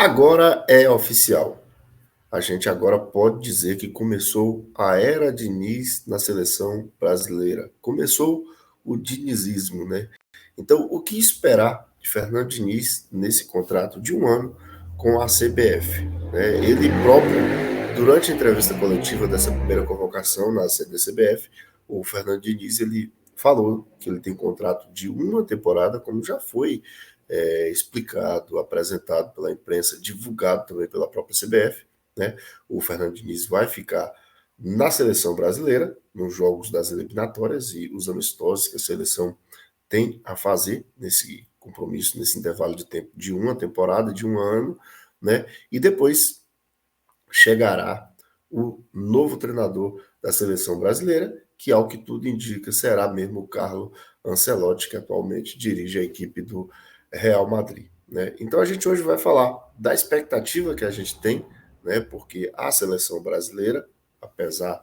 Agora é oficial. A gente agora pode dizer que começou a era Diniz na seleção brasileira. Começou o dinizismo, né? Então, o que esperar de Fernando Diniz nesse contrato de 1 ano com a CBF? Né? Ele próprio, durante a entrevista coletiva dessa primeira convocação na sede da CBF, o Fernando Diniz ele falou que ele tem contrato de 1 temporada, como já foi explicado, apresentado pela imprensa, divulgado também pela própria CBF. Né? O Fernando Diniz vai ficar na seleção brasileira, nos jogos das eliminatórias e os amistosos que a seleção tem a fazer nesse compromisso, nesse intervalo de tempo de 1 temporada, de 1 ano, né? E depois chegará o novo treinador da seleção brasileira, que ao que tudo indica será mesmo o Carlo Ancelotti, que atualmente dirige a equipe do Real Madrid. Né? Então a gente hoje vai falar da expectativa que a gente tem, né? Porque a seleção brasileira, apesar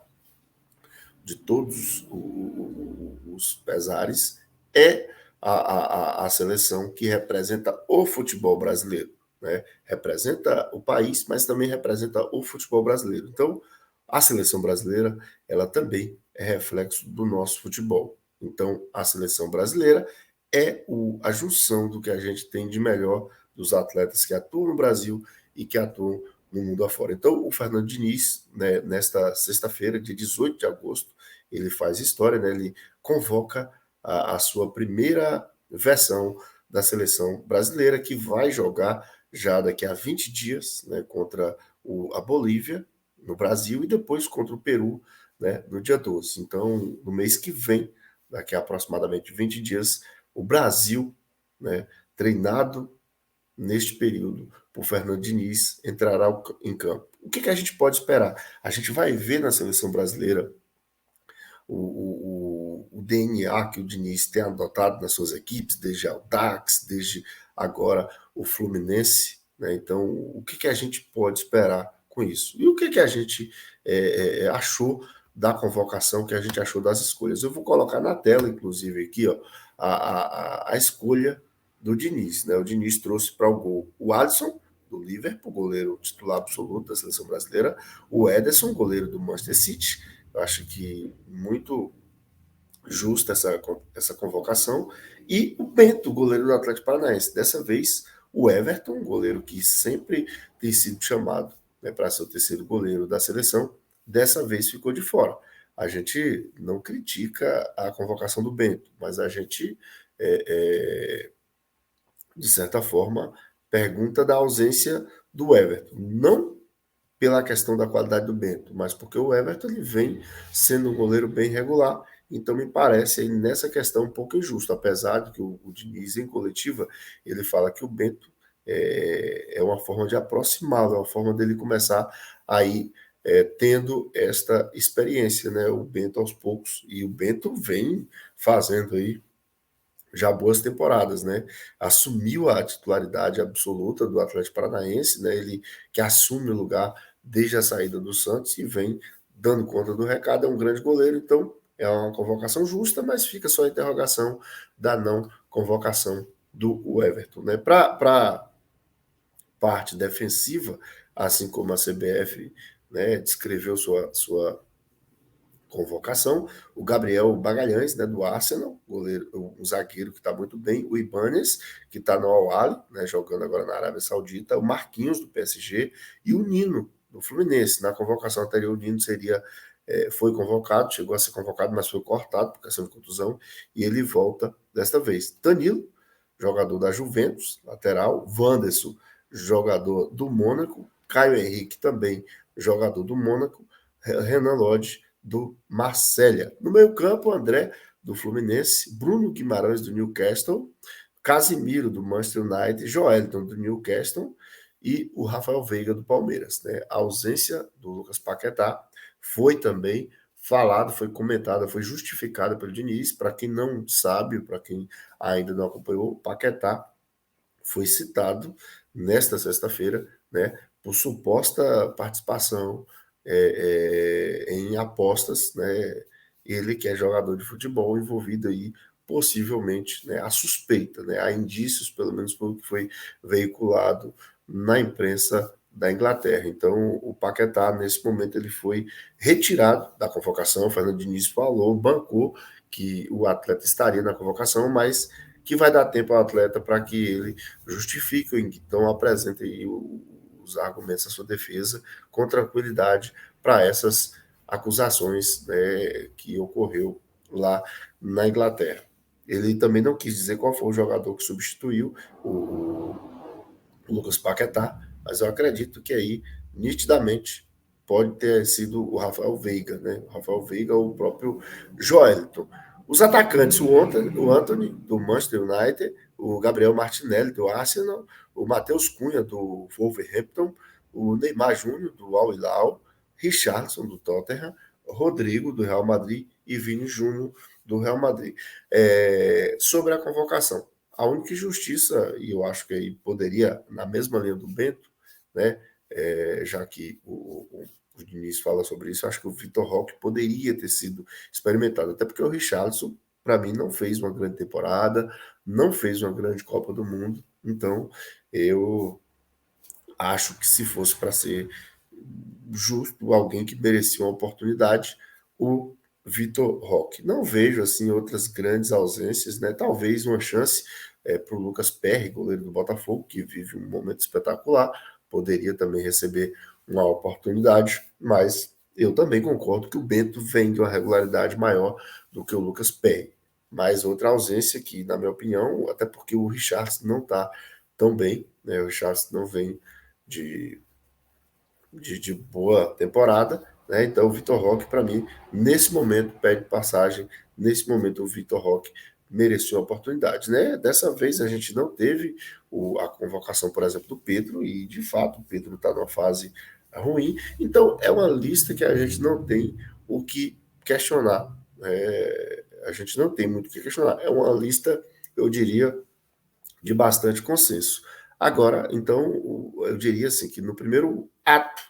de todos os pesares, é a seleção que representa o futebol brasileiro. Né? Representa o país, mas também representa o futebol brasileiro. Então, a seleção brasileira, ela também é reflexo do nosso futebol. Então, a seleção brasileira é a junção do que a gente tem de melhor dos atletas que atuam no Brasil e que atuam no mundo afora. Então, o Fernando Diniz, né, nesta sexta-feira, dia 18 de agosto, ele faz história, né, ele convoca a sua primeira versão da seleção brasileira, que vai jogar já daqui a 20 dias, né, contra a Bolívia, no Brasil, e depois contra o Peru, né, no dia 12. Então, no mês que vem, daqui a aproximadamente 20 dias, o Brasil, né, treinado neste período por Fernando Diniz, entrará em campo. O que a gente pode esperar? A gente vai ver na seleção brasileira o DNA que o Diniz tem adotado nas suas equipes, desde o Dax, desde agora o Fluminense. Né? Então, o que a gente pode esperar com isso? E o que a gente achou da convocação, que a gente achou das escolhas? Eu vou colocar na tela, inclusive, aqui ó, a escolha do Diniz. Né? O Diniz trouxe para o gol o Alisson, do Liverpool, goleiro titular absoluto da seleção brasileira, o Ederson, goleiro do Manchester City. Eu acho que muito justa essa convocação. E o Bento, goleiro do Atlético Paranaense. Dessa vez, o Everton, goleiro que sempre tem sido chamado, né, para ser o terceiro goleiro da seleção, dessa vez ficou de fora. A gente não critica a convocação do Bento, mas a gente, de certa forma, pergunta da ausência do Everton. Não pela questão da qualidade do Bento, mas porque o Everton ele vem sendo um goleiro bem regular, então me parece aí nessa questão um pouco injusto, apesar de que o Diniz em coletiva ele fala que o Bento é uma forma de aproximá-lo, é uma forma dele começar aí tendo esta experiência, né? O Bento aos poucos, e o Bento vem fazendo aí já boas temporadas, né? Assumiu a titularidade absoluta do Atlético Paranaense, né? Ele que assume o lugar desde a saída do Santos e vem dando conta do recado, é um grande goleiro, então é uma convocação justa, mas fica só a interrogação da não convocação do Everton, né? Para parte defensiva, assim como a CBF, né, descreveu sua convocação, o Gabriel Magalhães, né, do Arsenal, goleiro, um zagueiro que está muito bem, o Ibanez, que está no Al-Ahly, né, jogando agora na Arábia Saudita, o Marquinhos, do PSG, e o Nino, do Fluminense. Na convocação anterior, o Nino foi convocado, chegou a ser convocado, mas foi cortado por questão de contusão, e ele volta desta vez. Danilo, jogador da Juventus, lateral, Wanderson, jogador do Mônaco, Caio Henrique também, jogador do Mônaco, Renan Lodge, do Marselha. No meio-campo, André, do Fluminense, Bruno Guimarães, do Newcastle, Casimiro, do Manchester United, Joelton, do Newcastle e o Rafael Veiga, do Palmeiras. Né? A ausência do Lucas Paquetá foi também falado, foi comentada, foi justificada pelo Diniz. Para quem não sabe, para quem ainda não acompanhou, o Paquetá foi citado nesta sexta-feira, né, por suposta participação em apostas, né, ele que é jogador de futebol envolvido aí possivelmente, né, a suspeita, né, há indícios, pelo menos pelo que foi veiculado na imprensa da Inglaterra. Então, o Paquetá, nesse momento, ele foi retirado da convocação. O Fernando Diniz falou, bancou que o atleta estaria na convocação, mas que vai dar tempo ao atleta para que ele justifique, ou então apresente aí os argumentos da sua defesa com tranquilidade para essas acusações, né, que ocorreu lá na Inglaterra. Ele também não quis dizer qual foi o jogador que substituiu o Lucas Paquetá, mas eu acredito que aí, nitidamente, pode ter sido o Rafael Veiga, né? O Rafael Veiga ou o próprio Joelton. Os atacantes, o Anthony, do Manchester United, o Gabriel Martinelli, do Arsenal, o Matheus Cunha, do Wolverhampton, o Neymar Júnior, do Al Hilal, Richarlison, do Tottenham, Rodrigo, do Real Madrid e Vini Júnior, do Real Madrid. Sobre a convocação, a única injustiça, e eu acho que aí poderia, na mesma linha do Bento, né, já que o Diniz fala sobre isso, acho que o Vitor Roque poderia ter sido experimentado, até porque o Richarlison, para mim, não fez uma grande temporada, não fez uma grande Copa do Mundo, então eu acho que se fosse para ser justo, alguém que merecia uma oportunidade, o Vitor Roque. Não vejo assim outras grandes ausências, né? Talvez uma chance para o Lucas Perry, goleiro do Botafogo, que vive um momento espetacular, poderia também receber uma oportunidade, mas eu também concordo que o Bento vem de uma regularidade maior do que o Lucas Perry. Mas outra ausência que, na minha opinião, até porque o Richardson não está tão bem, né? O Richardson não vem de de boa temporada, né? Então o Vitor Roque, para mim, nesse momento, pede passagem, nesse momento o Vitor Roque mereceu a oportunidade, né? Dessa vez a gente não teve a convocação, por exemplo, do Pedro, e de fato o Pedro está numa fase ruim, então é uma lista que a gente não tem o que questionar. A gente não tem muito o que questionar. É uma lista, eu diria, de bastante consenso. Agora, então, eu diria assim que no primeiro ato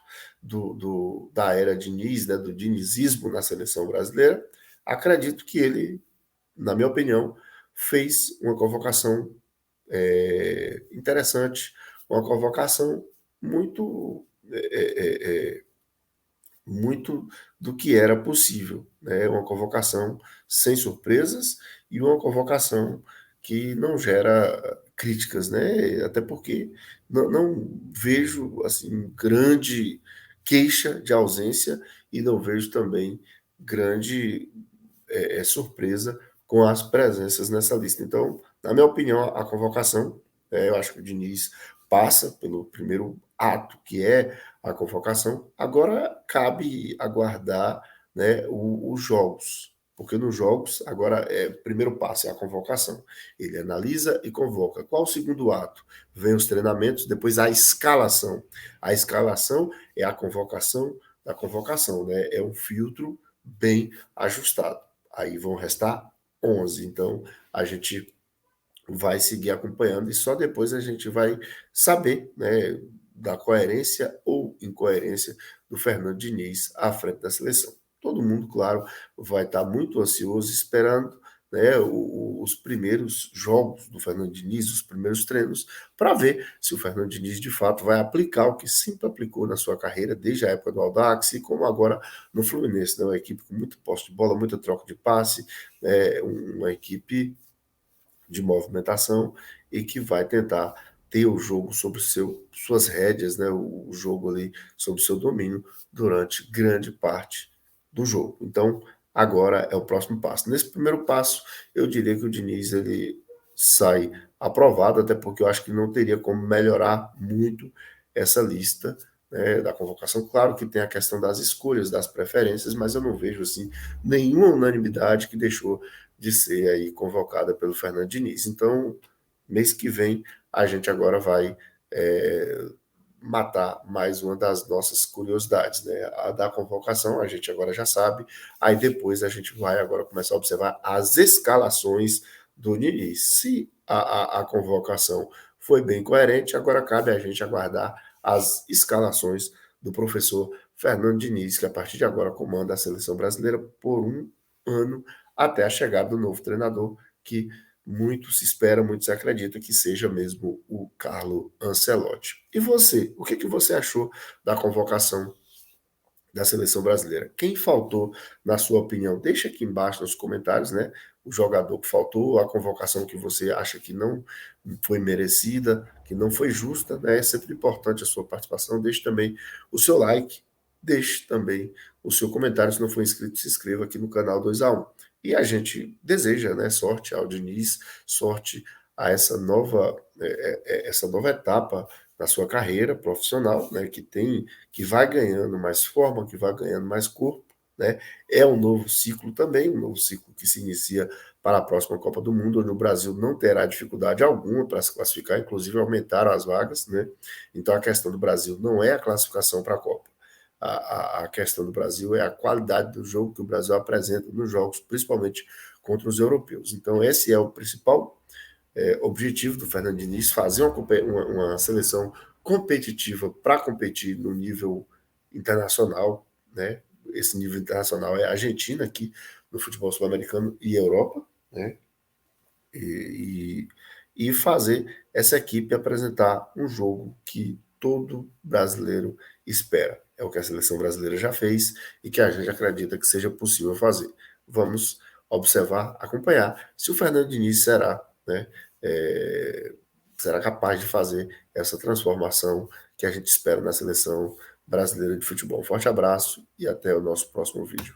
da era Diniz, né, do dinizismo na seleção brasileira, acredito que ele, na minha opinião, fez uma convocação interessante, uma convocação muito muito do que era possível, né? Uma convocação sem surpresas e uma convocação que não gera críticas, né? Até porque não vejo assim grande queixa de ausência e não vejo também grande surpresa com as presenças nessa lista. Então, na minha opinião, a convocação, eu acho que o Diniz passa pelo primeiro ato, que é a convocação. Agora cabe aguardar, né, os jogos, porque nos jogos, agora primeiro passo é a convocação. Ele analisa e convoca. Qual o segundo ato? Vem os treinamentos, depois a escalação. A escalação é a convocação da convocação, né? É um filtro bem ajustado. Aí vão restar 11. Então, a gente vai seguir acompanhando e só depois a gente vai saber, né, da coerência ou incoerência do Fernando Diniz à frente da seleção. Todo mundo, claro, vai estar muito ansioso esperando, né, os primeiros jogos do Fernando Diniz, os primeiros treinos, para ver se o Fernando Diniz de fato vai aplicar o que sempre aplicou na sua carreira, desde a época do Audax e como agora no Fluminense, né, uma equipe com muito posse de bola, muita troca de passe, uma equipe de movimentação e que vai tentar ter o jogo sob suas rédeas, né, o jogo ali sob seu domínio durante grande parte do jogo. Então, agora é o próximo passo. Nesse primeiro passo, eu diria que o Diniz ele sai aprovado, até porque eu acho que não teria como melhorar muito essa lista, né, da convocação. Claro que tem a questão das escolhas, das preferências, mas eu não vejo assim nenhuma unanimidade que deixou de ser aí convocada pelo Fernando Diniz. Então, mês que vem, a gente agora vai matar mais uma das nossas curiosidades, né? A da convocação, a gente agora já sabe, aí depois a gente vai agora começar a observar as escalações do Diniz. Se a convocação foi bem coerente, agora cabe a gente aguardar as escalações do professor Fernando Diniz, que a partir de agora comanda a seleção brasileira por um ano até a chegada do novo treinador, que muito se espera, muito se acredita que seja mesmo o Carlo Ancelotti. E você, o que que você achou da convocação da seleção brasileira? Quem faltou, na sua opinião? Deixa aqui embaixo nos comentários, né? O jogador que faltou, a convocação que você acha que não foi merecida, que não foi justa, né? É sempre importante a sua participação. Deixe também o seu like, deixe também o seu comentário. Se não for inscrito, se inscreva aqui no canal 2A1. E a gente deseja, né, sorte ao Diniz, sorte a essa nova etapa na sua carreira profissional, né, que vai ganhando mais forma, que vai ganhando mais corpo, né? É um novo ciclo também, um novo ciclo que se inicia para a próxima Copa do Mundo, onde o Brasil não terá dificuldade alguma para se classificar, inclusive aumentaram as vagas, né? Então a questão do Brasil não é a classificação para a Copa. A questão do Brasil é a qualidade do jogo que o Brasil apresenta nos jogos, principalmente contra os europeus. Então, esse é o principal objetivo do Fernando Diniz, fazer uma seleção competitiva para competir no nível internacional, né? Esse nível internacional é a Argentina aqui no futebol sul-americano e Europa, né? E, e fazer essa equipe apresentar um jogo que todo brasileiro espera. É o que a seleção brasileira já fez e que a gente acredita que seja possível fazer. Vamos observar, acompanhar se o Fernando Diniz será, né, será capaz de fazer essa transformação que a gente espera na seleção brasileira de futebol. Um forte abraço e até o nosso próximo vídeo.